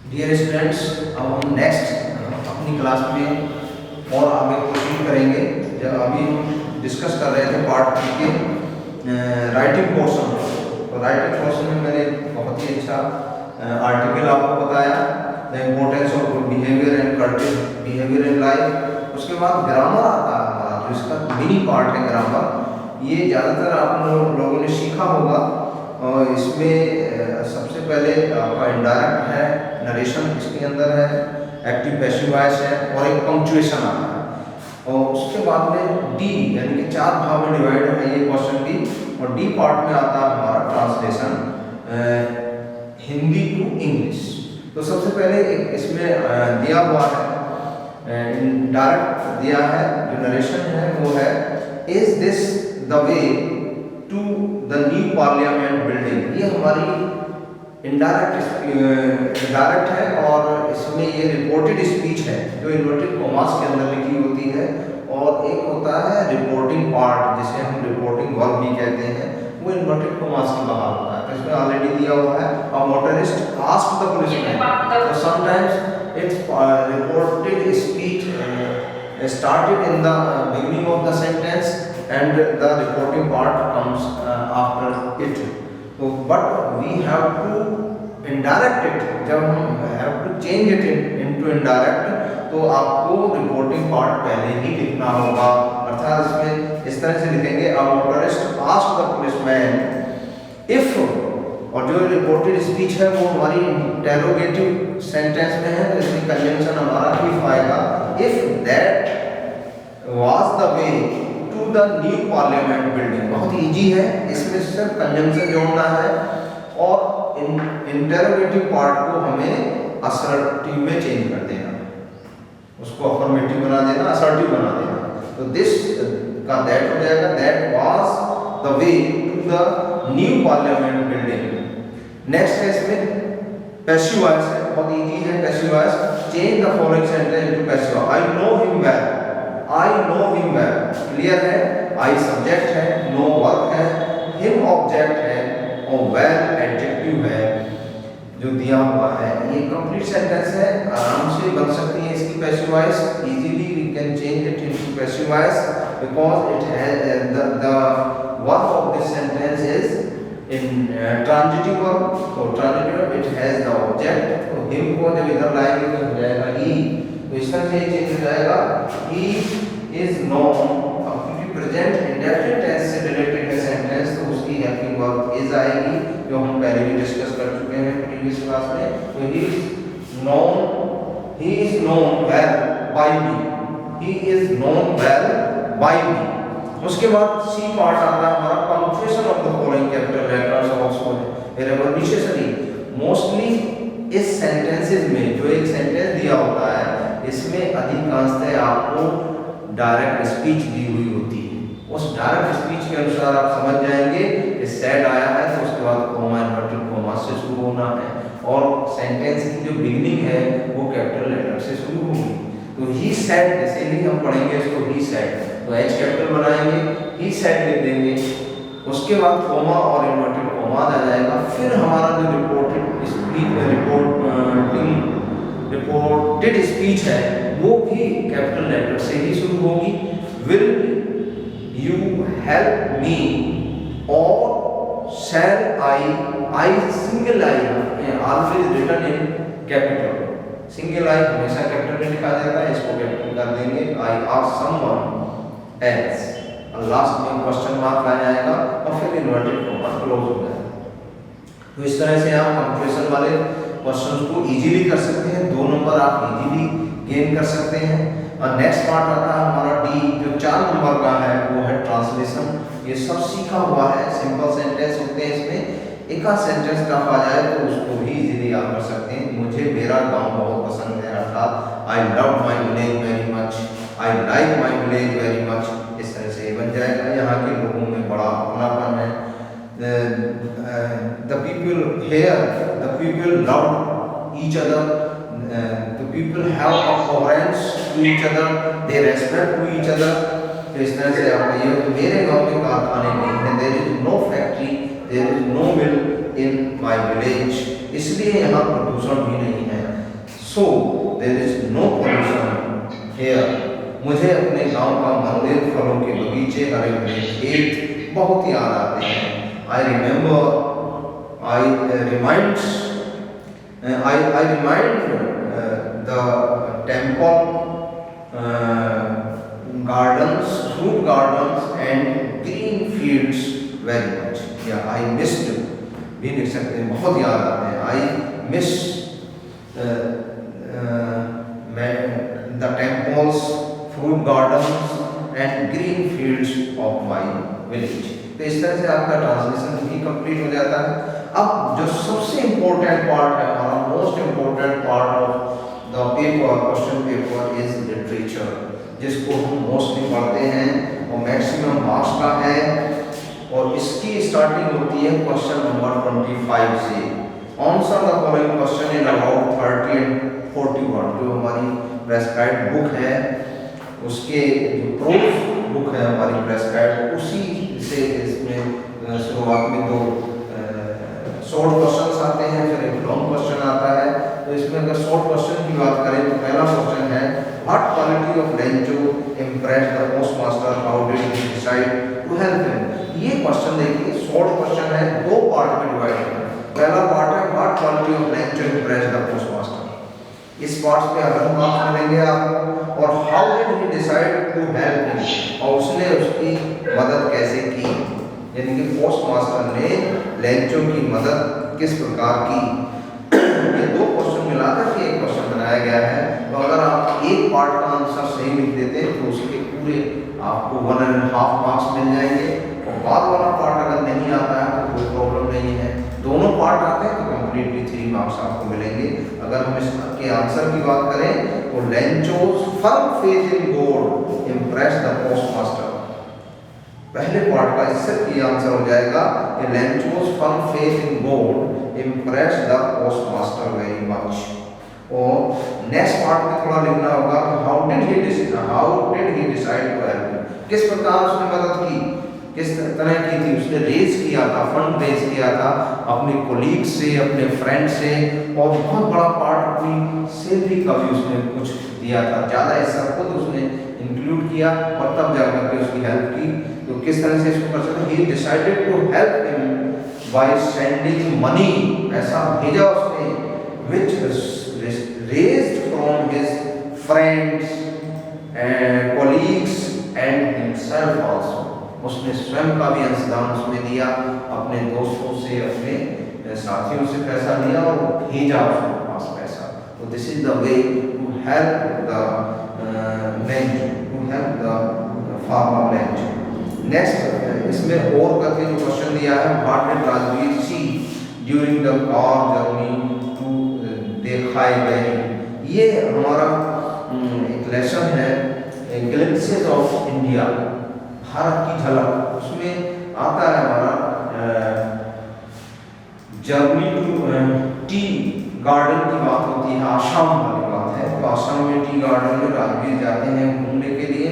Dear students, अब हम next अपनी क्लास में और आगे प्रोसीड करेंगे। जब अभी हम डिस्कस कर रहे थे पार्ट 3 के राइटिंग पोर्शन, तो राइटिंग पोर्शन में मैंने बहुत ही अच्छा आर्टिकल आपको बताया, the importance of good behaviour and Curtis behaviour in life. उसके बाद ग्रामर आता है हमारा, जो इसका मिनी पार्ट है ग्रामर। ये ज़्यादातर आप लोगों ने सीखा होगा, और इसमें सबसे पहले आपका इनडायरेक्ट है, नरेशन इसके अंदर है, एक्टिव पैसिव वॉइस है और एक पंक्चुएशन आता है। और उसके बाद में डी यानी कि 4 भाग में डिवाइड है ये क्वेश्चन डी, और डी पार्ट में आता है हमारा ट्रांसलेशन हिंदी टू इंग्लिश। तो सबसे पहले एक इसमें दिया हुआ है, इनडायरेक्ट दिया है, जो नरेशन है वो है, is this the way to the new parliament building. ये हमारी इनडायरेक्ट है, और इसमें ये रिपोर्टेड स्पीच है जो इन्वर्टेड कॉमास के अंदर लिखी होती है। और एक होता है रिपोर्टिंग पार्ट, जिसे हम रिपोर्टिंग वर्ब भी कहते हैं, वो इन्वर्टेड कॉमास के बाहर होता है। तो इसमें ऑलरेडी दिया हुआ है, अ मोटरिस्ट आस्क्ड द पुलिसमैन, तो sometimes it's reported speech started in the beginning of the sentence and the reporting part comes after it. So but we have to indirect it, जब हम have to change it into indirect, तो आपको reporting part पहले ही लिखना होगा। अर्थात इसमें इस तरह से लिखेंगे, a motorist asked the policeman if, और जो रिपोर्टेड स्पीच है वो हमारी इंटेरोगेटिव सेंटेंस में है, तो इसमें कंजंक्शन हमारा इफ आएगा, if that was the way to the new parliament building. बहुत इजी है, इसमें सिर्फ कंजंक्शन जोड़ना है, और इंटेरोगेटिव पार्ट को हमें असर्टिव में चेंज कर देना, उसको अफर्मेटिव बना देना, असर्टिव बना देना। तो दिस का दैट हो जाएगा, that was the way to the new parliament building. Next है इसमें पैसिव वॉइस है, बहुत इजी है passive voice. Change the following sentence into passive. I know him well, I know him well clear है, I subject है, know verb है, him object है, और वेल एडजेक्टिव है जो दिया हुआ है। ये कंप्लीट सेंटेंस है, आराम से बन सकती है इसकी passive voice. Easily we can change it into passive voice because it has the verb of this sentence is in transitive verb, तो transitive verb it has the object, तो him को जब इधर लाएंगे तो हो जाएगा he, तो इस तरह से चेंज हो जाएगा, he is known। अब क्योंकि प्रेजेंट इंडेफिनिट टेंस से रिलेटेड है सेंटेंस, तो उसकी हेल्पिंग वर्ब is आएगी, जो हम पहले भी डिस्कस कर चुके हैं प्रीवियस क्लास में। तो he is known well by me, he is known well by me। उसके बाद सी पार्ट आता है हमारा, punctuation of the following capital letters also wherever necessary. Mostly इस सेंटेंसेस में जो एक सेंटेंस दिया होता है, इसमें अधिकांशतः आपको डायरेक्ट स्पीच दी हुई होती है। उस डायरेक्ट स्पीच के अनुसार आप समझ जाएंगे कि सेड आया है तो उसके बाद कॉमा इन्वर्टेड कॉमा से शुरू होना है, और सेंटेंस की जो बिगिनिंग है वो कैपिटल लेटर से शुरू होगी। तो ही सेड, जैसे ही हम पढ़ेंगे इसको ही सेड, तो एच कैपिटल बनाएंगे, ही सेड लिख देंगे, उसके बाद कॉमा और इन्वर्टेड कॉमा आ जाएगा। फिर हमारा जो रिपोर्टेड स्पीच है वो भी कैपिटल लेटर से ही शुरू होगी। विल यू हेल्प मी, और shall I single I always written in capital, single I हमेशा कैपिटल में लिखा जाता है, इसको कैपिटल कर देंगे। आई आस्क समवन एल्स, और लास्ट में क्वेश्चन मार्क आ जाएगा, और फिर इन्वर्टेड कॉमा क्लोज हो जाएगा। तो इस तरह से आप पंक्चुएशन वाले क्वेश्चंस को इजीली कर सकते हैं, 2 नंबर आप इजीली गेन कर सकते हैं। और नेक्स्ट पार्ट आता है हमारा डी, जो 4 नंबर का है, वो है ट्रांसलेशन। ये सब सीखा हुआ है, सिंपल सेंटेंस होते हैं इसमें। एक आध सेंटेंस टफ आ जाए तो उसको भी इजीली आप कर सकते हैं। मुझे मेरा गांव बहुत पसंद है, अर्थात I love my village very much, I like my village very much, इस तरह से बन जाएगा। यहाँ के लोगों में बड़ा अपनापन है। The people here, the people love each other, the people have a coherence to each other, they respect to each other। तो इस तरह से आप ये, मेरे गांव में कारखाने नहीं है, there is no factory, there is no mill in my village, इसलिए यहाँ प्रदूषण भी नहीं है। So there is no pollution here. मुझे अपने गांव का मंदिर, फलों के बगीचे, हरे भरे खेत बहुत याद आते हैं। I remember I remind the temple gardens, fruit gardens and green fields very much. या I missed भी लिख सकते हैं, बहुत याद आते हैं। I miss the temples, fruit gardens and green fields of my village। तो इस तरह से आपका ट्रांसलेशन भी कंप्लीट हो जाता है। अब जो सबसे इम्पोर्टेंट पार्ट है हमारा, most important part of the paper, question paper is literature, जिसको हम मोस्टली पढ़ते हैं और मैक्सिमम मार्क्स का है। और इसकी स्टार्टिंग होती है क्वेश्चन नंबर 25 से। Answer the following question in about 30 and 40 word. जो हमारी प्रेस्क्राइब्ड बुक है, उसके जो प्रूफ बुक है हमारी प्रेस्क्राइब्ड, उसी से इसमें शुरुआत में दो शॉर्ट क्वेश्चंस आते हैं, फिर एक लॉन्ग क्वेश्चन आता है। तो इसमें अगर शॉर्ट क्वेश्चन की बात करें तो पहला क्वेश्चन है, what quality of Lencho impress the post master, how did he decide to help him. ये क्वेश्चन देखिए, शॉर्ट क्वेश्चन है, दो पार्ट में डिवाइड है। पहला पार्ट है what quality of Lencho impress the post master. इस पार्ट पे अलग मार्क्स मिलेंगे आपको। और how did he decide to help him, और उसने उसकी मदद कैसे की, यानी कि पोस्ट मास्टर ने लेंचो की मदद किस प्रकार की। ये दो क्वेश्चन मिलाकर के एक क्वेश्चन बनाया गया है। तो अगर आप एक पार्ट का आंसर सही लिख देते तो उसके पूरे आपको 1.5 मार्क्स मिल जाएंगे। और बाद वाला पार्ट अगर नहीं आता है तो कोई प्रॉब्लम नहीं है, दोनों पार्ट आते हैं तो कंप्लीटली 3 मार्क्स आपको मिलेंगे। अगर हम इसके आंसर की बात करें तो Lencho's firm faith in God impress the post master. पहले पार्ट का इससे ये आंसर हो जाएगा कि Lencho's firm faith in God impress the post master very much. और नेक्स्ट पार्ट में थोड़ा लिखना होगा how did he decide to help, किस प्रकार उसने मदद की, किस तरह की थी। उसने रेज किया था, फंड रेज किया था अपने कोलीग से, अपने फ्रेंड से, और बहुत बड़ा पार्ट अपनी सैलरी का भी उसने कुछ दिया था, ज़्यादा हिस्सा खुद उसने इंक्लूड किया और तब जाकर के उसकी हेल्प की। तो किस तरह से इसको कर सकते, he decided to help him by sending money, पैसा भेजा उसने, which raised from his friends and colleagues and himself also। उसने स्वयं का भी अंशदान उसमें दिया, अपने दोस्तों से, अपने साथियों से पैसा लिया और भेजा उसके पास पैसा। तो this is the way to help the Lencho, to help the farmer Lencho. Next इसमें और करके जो क्वेश्चन दिया है, what did Rajvir see during the car journey to देखाई वैली। ये हमारा एक लेसन है, ग्लिम्पसेस ऑफ इंडिया, भारत की झलक। उसमें आता है हमारा जर्नी टू टी गार्डन की बात होती है, आसाम वाली बात है। तो आसाम में टी गार्डन में राजवीर जाते हैं घूमने के लिए।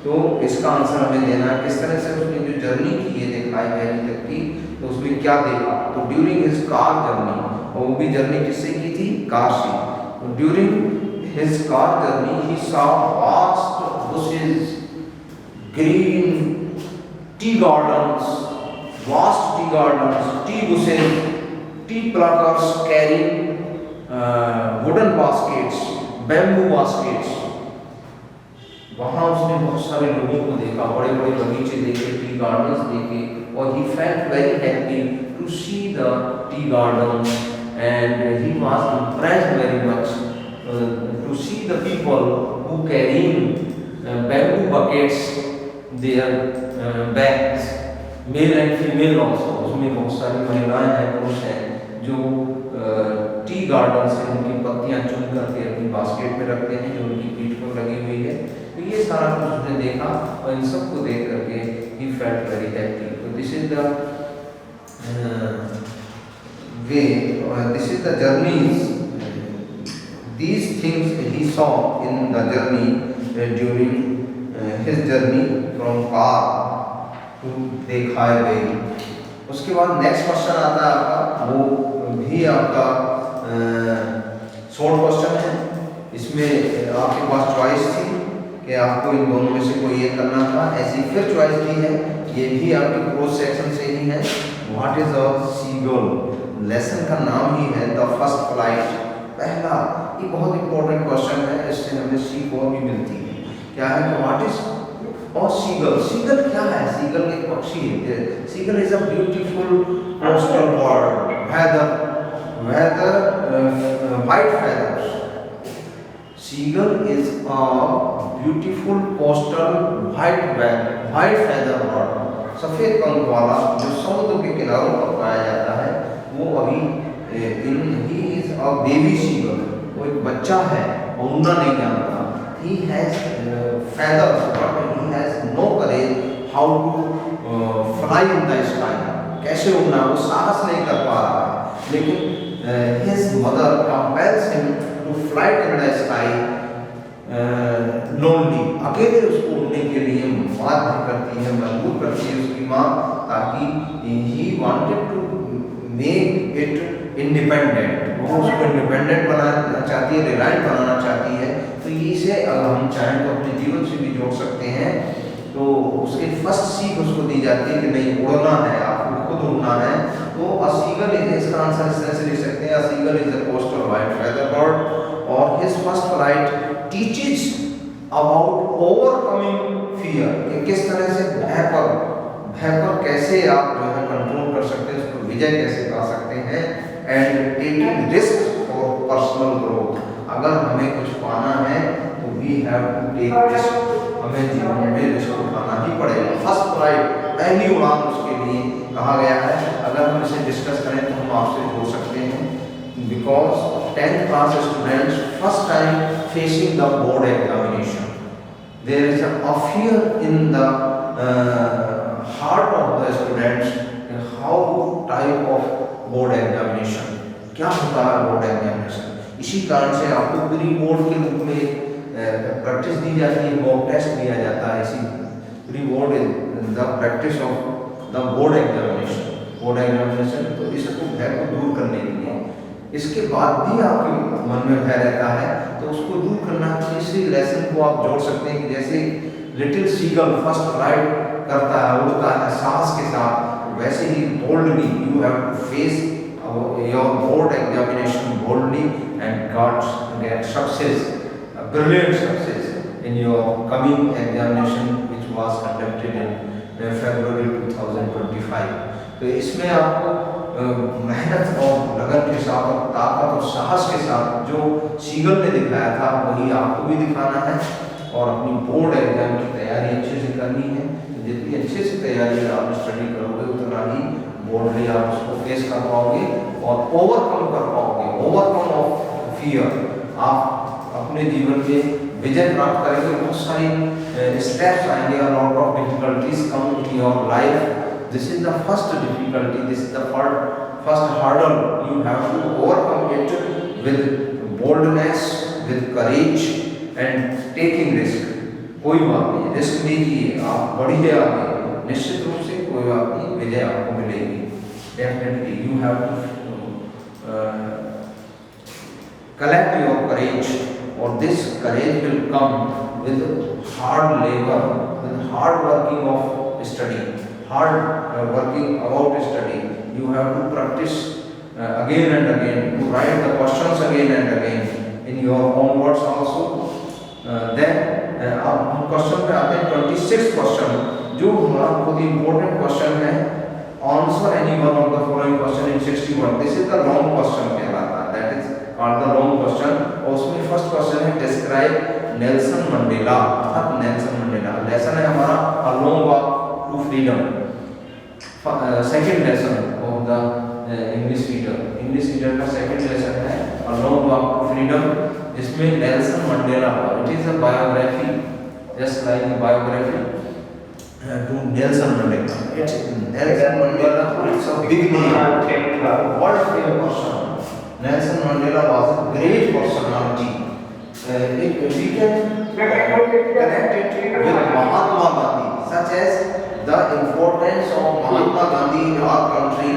तो इसका आंसर हमें देना है किस तरह से उसने जो जर्नी की है देखाई वैली तक की, तो उसमें क्या देखा। तो ड्यूरिंग हिज कार जर्नी, और वो भी जर्नी किससे की थी, कार से। तो during his car journey he saw vast bushes, green tea gardens, vast tea gardens, tea bushes, tea pluckers carrying wooden baskets, bamboo baskets। वहाँ उसने बहुत सारे लोगों को देखा, बड़े बड़े बगीचे देखे, टी गार्डन्स देखे, और he felt very happy to see the tea gardens and he was impressed very much to see the people who carrying bamboo buckets, their bags, male and female also. उसमें बहुत सारी महिलाएं हैं, पुरुष हैं जो टी गार्डन से उनकी पत्तियां चुन करके अपनी बास्केट में रखते हैं जो उनकी पीठ पर लगी हुई है। तो ये सारा कुछ उसने देखा और इन सबको देख करके ही फेल्ट वेरी हैप्पी। तो this is the way, this is the journeys, these things he saw in the journey during his journey from car to देखाई वैली। उसके बाद नेक्स्ट क्वेश्चन आता है आपका, वो भी आपका शॉर्ट क्वेश्चन है। इसमें आपके पास चॉइस थी कि आपको इन दोनों में से कोई एक करना था, ऐसी फिर चॉइस दी है। ये भी आपके क्रॉस सेक्शन से ही है। What is a seagull, lesson का नाम ही है द फर्स्ट फ्लाइट, पहला। ये बहुत इंपॉर्टेंट क्वेश्चन है, इससे हमें सीख और भी मिलती है। क्या है कि व्हाट इज और सीगल, सीगल क्या है? सीगल एक पक्षी है। Seagull is a beautiful coastal bird, white feathers. Seagull is a beautiful coastal white feather bird, सफेद पंख वाला, जो समुद्र के किनारों पर पाया जाता है। वो अभी ही इज अ बेबी सीगल, वो एक बच्चा है और उड़ना नहीं जानता। He has feathers, but he has no courage how to fly in the sky. कैसे उड़ना, वो साहस नहीं कर पा रहा है। लेकिन his mother compels him to fly in the sky lonely. अकेले उसको उड़ने के लिए बाध्य करती है, मजबूर करती है उसकी माँ, ताकि he wanted to make it independent. वो उसको इंडिपेंडेंट बनाना चाहती है, रिलायंट बनाना चाहती है। तो इसे अगर हम चाहें तो अपने जीवन से भी जोड़ सकते हैं। तो उसके फर्स्ट सीख उसको दी जाती है कि नहीं, उड़ना है, आपको खुद उड़ना है। तो अ सीगल इज, इसका आंसर इस तरह से लिख सकते हैं, a seagull is a coastal white feather bird और his first flight teaches about overcoming fear, कि किस तरह से भय पर कैसे आप जो है कंट्रोल कर सकते हैं, उस पर विजय कैसे पा सकते हैं। And taking risk for personal growth, अगर हमें कुछ पाना है तो we have to take risk, हमें जीवन में रिस्क उठाना ही पड़ेगा। फर्स्ट फ्लाइट, पहली उड़ान उसके लिए कहा गया है। अगर हम इसे डिस्कस करें तो हम आपसे जोड़ सकते हैं, because 10th class students first time facing the board examination, there is a fear in the heart of the students, how type of board examination, क्या होता है बोर्ड एग्जामिनेशन। इसी कारण से आपको प्री बोर्ड के रूप में प्रैक्टिस दी जाती है, मॉक टेस्ट दिया जाता है। इसी pre board is the practice of the board examination. तो इसको भय को दूर करने के लिए, इसके बाद भी आपके मन में भय रहता है तो उसको दूर करना, इसी लेसन को आप जोड़ सकते हैं कि जैसे लिटिल सीगल फर्स्ट फ्लाइट करता है, उड़ता है साहस के साथ, वैसे ही boldly you have to face your board examination boldly and get success, brilliant success in your coming examination which was conducted in February 2025. तो इसमें आपको मेहनत और लगन के साथ और ताकत और साहस के साथ जो सीगल ने दिखाया था वही आपको भी दिखाना है और अपनी बोर्ड एग्जाम की तैयारी अच्छे से करनी है। जितनी अच्छे से तैयारी आप स्टडी करोगे उतना ही बोल्डली आप उसको फेस कर पाओगे और ओवरकम कर पाओगे। ओवरकम ऑफ फियर, आप अपने जीवन में विजय प्राप्त करेंगे। बहुत सारी स्टेप्स आएंगे, a lot of difficulties come in your life. This is the first difficulty, this is the first hurdle, you have to overcome it with boldness, with courage and taking risk. कोई बात नहीं, risk लीजिए, आप बढ़िए आगे, निश्चित रूप से कोई बात नहीं, विजय आपको मिलेगी। Definitely you have to collect your courage, or this courage will come with hard labor, with hard working of study, hard working about study. You have to practice again and again, to write the questions again and again in your own words also. Then अब हम question पे आते हैं 26th question, जो हमारा बहुत ही important question है। Answer any one of the following question in 61. This is the long question कहलाता है, that is called the long question। और उसमें फर्स्ट क्वेश्चन है describe नेल्सन मंडेला, अर्थात नेल्सन मंडेला। लेसन है हमारा a long walk to freedom। Second lesson of the English reader का second lesson है a long walk to freedom, जिसमें Nelson Mandela, it is a biography, just like a biography to Nelson Mandela. Nelson Mandela, it's a big name, world famous person. Nelson Mandela was a great personality. We can connect it with Mahatma Gandhi, such as the importance of Mahatma Gandhi in our country.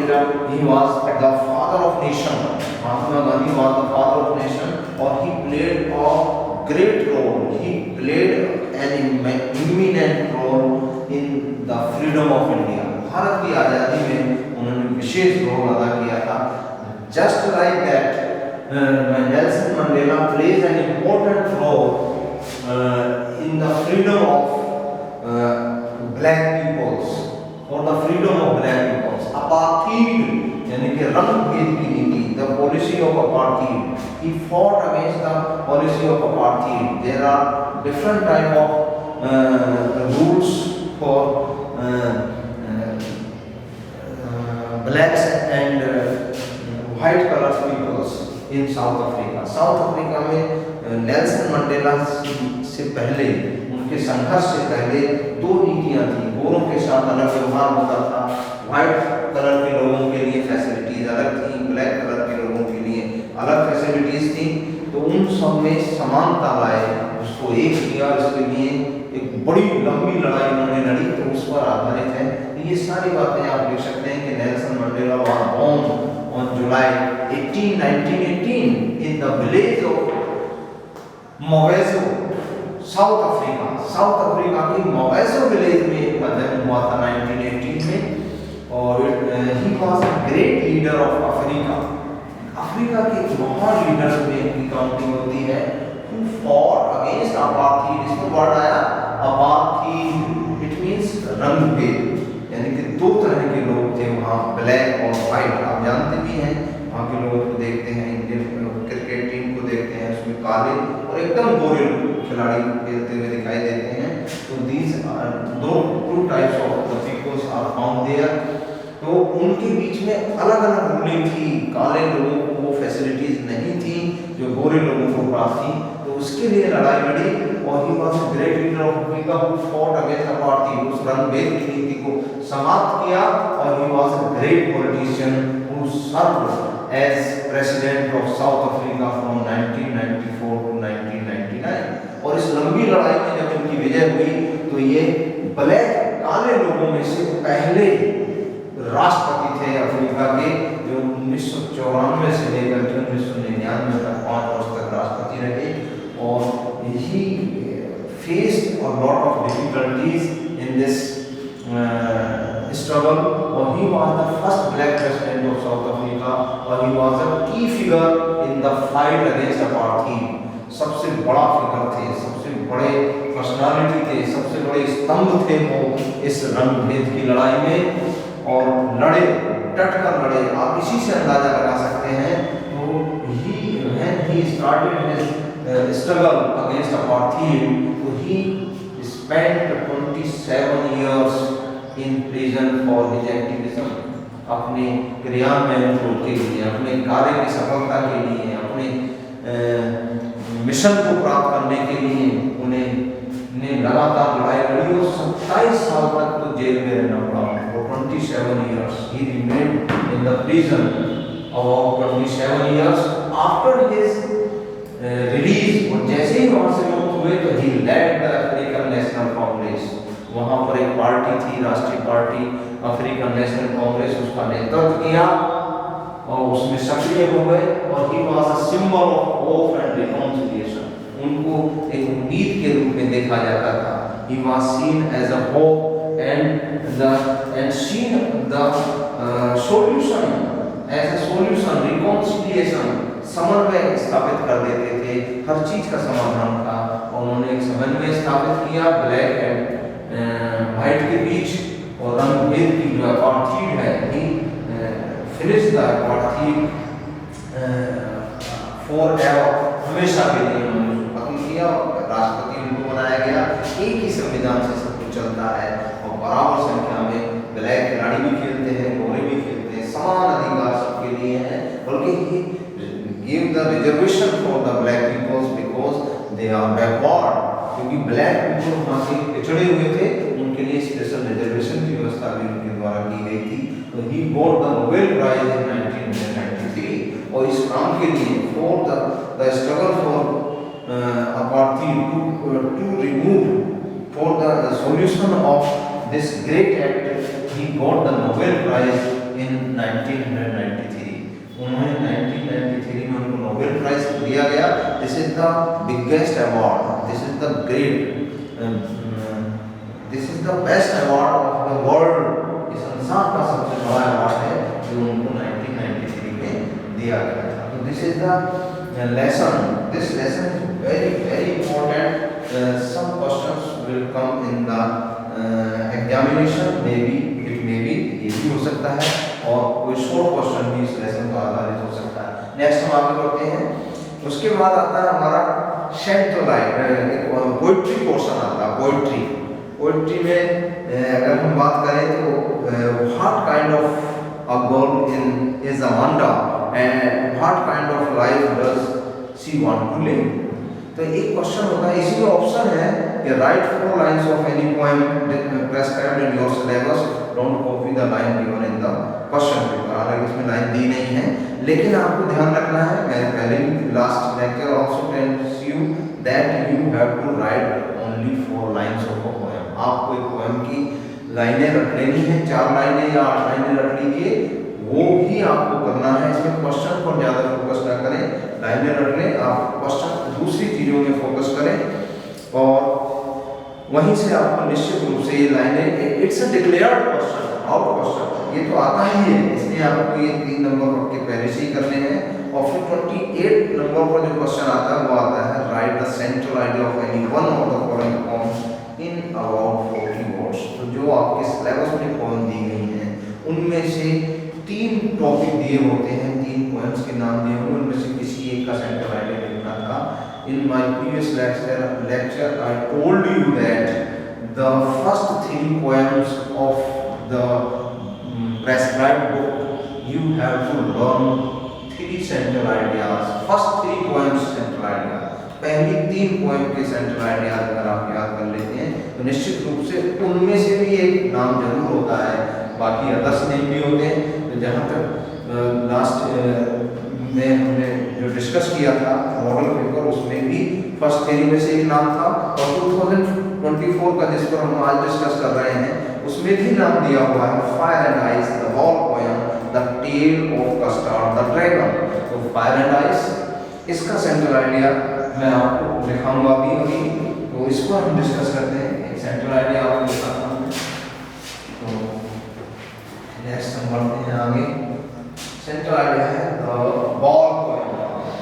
He was the father of nation. Mahatma Gandhi was the father of nation, or he played a great role. He played an eminent role in the freedom of India. Bharat की आज़ादी में उन्होंने विशेष role अदा किया था. Just like that, Nelson Mandela plays an important role in the freedom of black peoples, for the freedom of black peoples. Apartheid, यानी कि रंग भेद की नीति, the policy of apartheid. He fought against the policy of apartheid. There are different type of rules for blacks and white color peoples in South Africa. South Africa में Nelson Mandela से पहले, उनके संघर्ष से पहले दो नीतियां थी. गोरों के साथ अलग व्यवहार होता था, व्हाइट कलर के लोगों के लिए फैसिलिटीज अलग थी, ब्लैक कलर के लोगों के लिए अलग फैसिलिटीज थी. तो उन सब में समानता लाए, उसको एक किया. इसके लिए एक बड़ी लंबी लड़ाई उन्होंने लड़ी, तो उस पर आधारित है. ये सारी बातें आप देख सकते हैं कि Nelson Mandela was born on July 18, 1918 in the village of Maweso, South Africa. South Africa की मवेसो विलेज में इनका जन्म हुआ था 1918 में. और he was a great leader of Africa. Africa के महान लीडर्स में इनकी काउंटिंग होती है. who fought against apartheid. इसमें वर्ड आया apartheid, it means रंग भेद, यानी कि दो तरह के लोग थे वहाँ, ब्लैक और वाइट. आप जानते भी हैं, वहाँ के लोगों को देखते हैं, इंडियन क्रिकेट टीम को देखते हैं, उसमें काले और एकदम गोरे खिलाड़ी खेलते हुए दिखाई देते हैं. तो these two types of the peoples are found there. तो उनके बीच में अलग अलग रूलिंग थी. काले लोगों को वो फैसिलिटीज नहीं थी जो गोरे लोगों को प्राप्त थी. तो उसके लिए लड़ाई लड़ी. और he was a great leader of Africa who fought against apartheid. उस रंगभेद की नीति को समाप्त किया. और he was a great politician who served as president of South Africa from 1994 to 1999. और इस लंबी लड़ाई में जब इनकी विजय हुई तो ये ब्लैक काले लोगों में से पहले राष्ट्रपति थे अफ्रीका के, जो 1994 से लेकर 1999 तक 5 वर्ष तक राष्ट्रपति रहे. और he faced a lot of difficulties in this struggle. और he was the first black president of South Africa. और he was a key figure in the fight against apartheid. सबसे बड़ा फिगर थे, सबसे बड़े पर्सनालिटी थे, सबसे बड़े स्तंभ थे वो इस रंगभेद की लड़ाई में. और लड़े, डट कर लड़े. आप इसी से अंदाजा लगा सकते हैं. तो he started his struggle against apartheid, so he spent 27 years in prison for his activism. अपने क्रियान्वयन के लिए, अपने कार्य की सफलता के लिए, अपने मिशन को प्राप्त करने के लिए उन्हें लगातार लड़ाई लड़ी. और 27 साल तक तो जेल में रहना पड़ा. For 27 years he remained in the prison. About 27 years after his release, और जैसे ही वहाँ से मुक्त हुए तो he led the African National Congress. वहाँ पर एक पार्टी थी, राष्ट्रीय पार्टी अफ्रीकन नेशनल कांग्रेस, उसका नेतृत्व किया और उसमें सक्रिय हो गए. और he was a symbol of hope and reconciliation. उनको एक उम्मीद के रूप में देखा जाता था. He was seen as a hope and seen the solution as a solution, reconciliation. समन्वय स्थापित कर देते थे, हर चीज का समाधान था. और उन्होंने एक समन्वय स्थापित किया ब्लैक एंड व्हाइट के बीच. और रंगभेद की जो apartheid है, he finished the apartheid forever, हमेशा के लिए उन्होंने खत्म किया. राष्ट्रपति उनको बनाया गया. एक ही संविधान से सब कुछ चलता है. और बराबर संख्या में ब्लैक खिलाड़ी भी खेलते हैं, गोरे भी खेलते हैं. समान अधिकार सबके लिए है. बल्कि give the reservation for the black peoples because they are backward. क्योंकि ब्लैक पीपल वहाँ से पिछड़े हुए थे, उनके लिए स्पेशल रिजर्वेशन की व्यवस्था भी उनके द्वारा की गई थी. तो he got the Nobel Prize in 1993. और इस काम के लिए for the struggle for apartheid to remove for the solution of this great act, he got the Nobel Prize in 1993. उन्होंने 1993 में उनको नोबेल प्राइज दिया गया. This is the biggest award, this is the great, this is the best award of the world. इस संसार का सबसे बड़ा अवार्ड है जो उनको 1993 में दिया गया था. तो this is the lesson. This lesson is very important. Some questions will come in the examination. Maybe it may be ये भी हो सकता है और कोई शॉर्ट क्वेश्चन भी इस लेसन पर आधारित हो सकता है. नेक्स्ट हम आगे बढ़ते हैं. उसके बाद आता है हमारा सेंट्रलाइज पोइट्री पोर्शन आता है. पोइट्री में अगर हम बात करें तो what kind of a girl is Amanda and what kind of life does she want to live. तो एक क्वेश्चन होता है, इसी में ऑप्शन है कि right 4 lines of any poem prescribed in your syllabus, don't copy the line given in the question paper. हालांकि इसमें लाइन दी नहीं है, लेकिन आपको ध्यान रखना है, मैंने पहले भी last lecture also tells you that you have to write only 4 lines of a poem. आपको एक पोएम की लाइनें रख लेनी है, 4 लाइनें या 8 लाइनें रख लीजिए, वो ही आपको करना है. इसमें क्वेश्चन पर ज़्यादा फोकस ना करें, लाइनें रख लें, आप क्वेश्चन दूसरी चीज़ों में फोकस करें और वहीं से आपको निश्चित रूप से ये लाइनें, it's a declared question, out question, ये तो आता ही है, इसलिए आपको ये 3 नंबर के पहले से ही करने हैं. और फिर 28 नंबर पर जो क्वेश्चन आता है वो आता है right the central idea of any one of the following poems in about 40 words. तो जो आपके सिलेबस में पोएम दी गई हैं उनमें से 3 टॉपिक दिए होते हैं, 3 पोएम्स के नाम दिए हुए, उनमें से किसी एक का सेंट्रल आइडिया लिखना था. In my previous lecture I told you that the first 3 poems of the prescribed book you have to learn 3 central ideas. First 3 poems central idea, पहली 3 पोएम के सेंट्रल आइडियाज अगर आप याद कर लेते हैं तो निश्चित रूप से उनमें से भी एक नाम जरूर होता है, बाकी अदर्स नेम भी होते हैं. तो जहाँ तक लास्ट में हमने जो डिस्कस किया था मॉडल पेपर, उसमें भी फर्स्ट 3 में से एक नाम था, और 2024 का जिस पर हम आज डिस्कस कर रहे हैं उसमें भी नाम दिया हुआ है fire and ice, the wall poem, the tale of custard the dragon. तो फायर एंड आइस, इसका सेंट्रल आइडिया मैं आपको दिखाऊंगा अभी, तो इसको हम डिस्कस करते हैं. एक सेंट्रल आइडिया आपको दिखाता हूँ. तो नेक्स्ट हम बढ़ते हैं आगे. सेंट्रल आइडिया है द बॉल पोएम.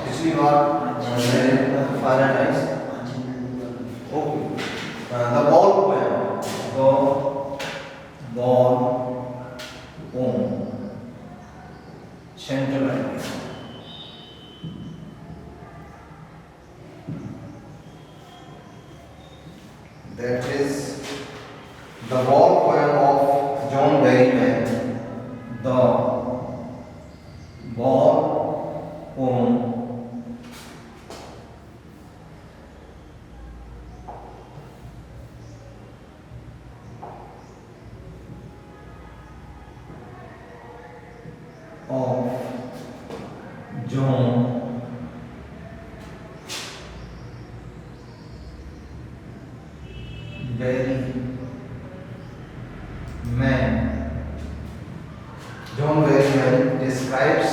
पिछली बार मैंने fire and ice, okay, the ball poem, the ball poem, central idea. That is the wall poem of John Berryman. The wall poem of John Berryman. John Berryman describes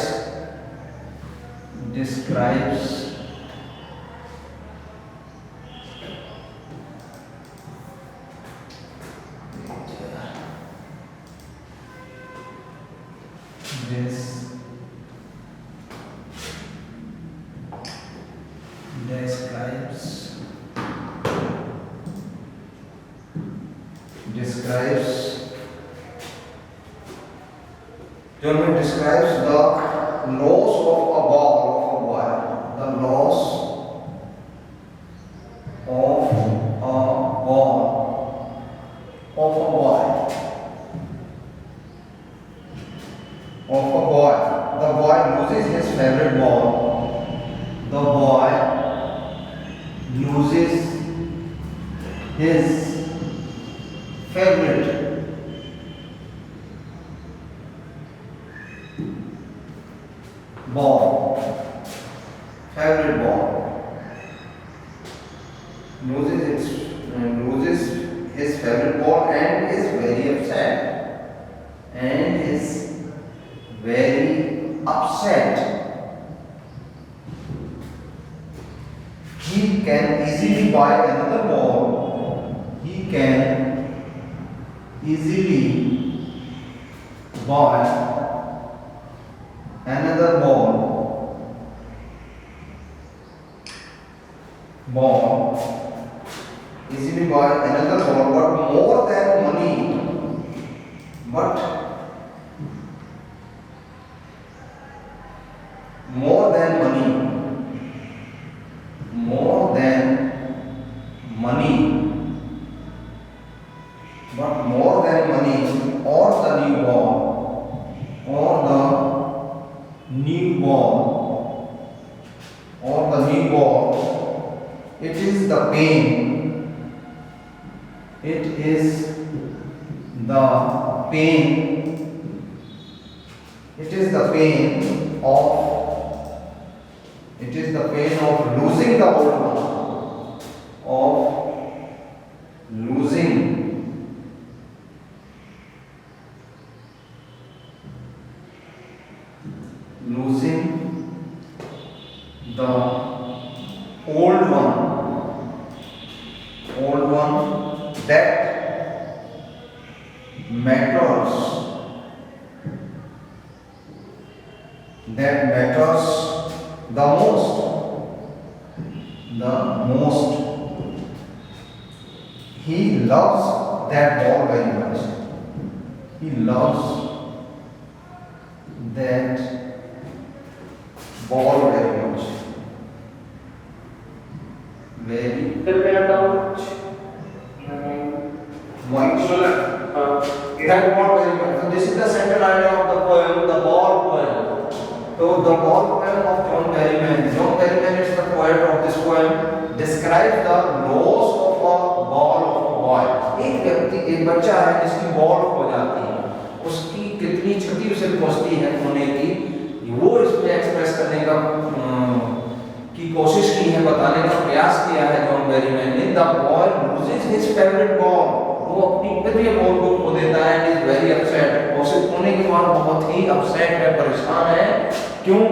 describes the loss of a ball of a boy, the loss of a ball of a boy, the boy loses his favorite ball, the boy loses his favorite ball, loses his favorite ball and is very upset. And is very upset. He can easily buy another ball. He can easily buy another ball. Easily buy another ball, but more than money. But more than money. More than money. But more than money or the new ball. Or the new ball. Or the new ball. It is the pain. It is the pain. It is the pain of. It is the pain of losing the old one. Of losing. Losing the old one. Old one that matters. That matters the most. The most. He loves that ball very much. He loves that ball very much. Very much. That ball very much. So this is the central idea of the poem, the ball poem. So the ball poem of John Berryman. John Berryman is the poet of this poem. Describes the loss of a ball of a boy. एक बच्चा है जिसकी ball खो जाती है, उसकी कितनी क्षति उसे पहुंचती है खोने की, वो इसमें एक्सप्रेस करने का की कोशिश की है, बताने का प्रयास किया है जॉन बेरीमैन ने. The boy loses his favourite ball. वो अपनी प्रिय बॉल को खो देता है. Is very upset. उसे खोने के बाद बहुत ही अपसेट है, परेशान है. क्यों?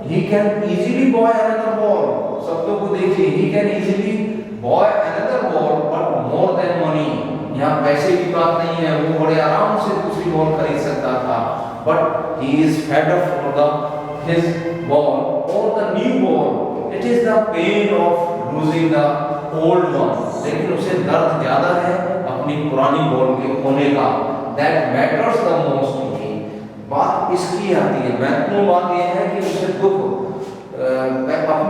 He can easily boy another ball. शब्दों को देखिए. He can easily boy another ball but more than money. यहाँ पैसे की बात नहीं है, वो बड़े आराम से दूसरी बॉल खरीद सकता था. But he is fed up for the his ball और the new ball. It is the pain of losing the old one. लेकिन उसे दर्द ज्यादा है अपनी पुरानी बॉल के खोने का. That matters the most. बात इसकी आती है, महत्वपूर्ण बात यह है कि उसे दुख अपनी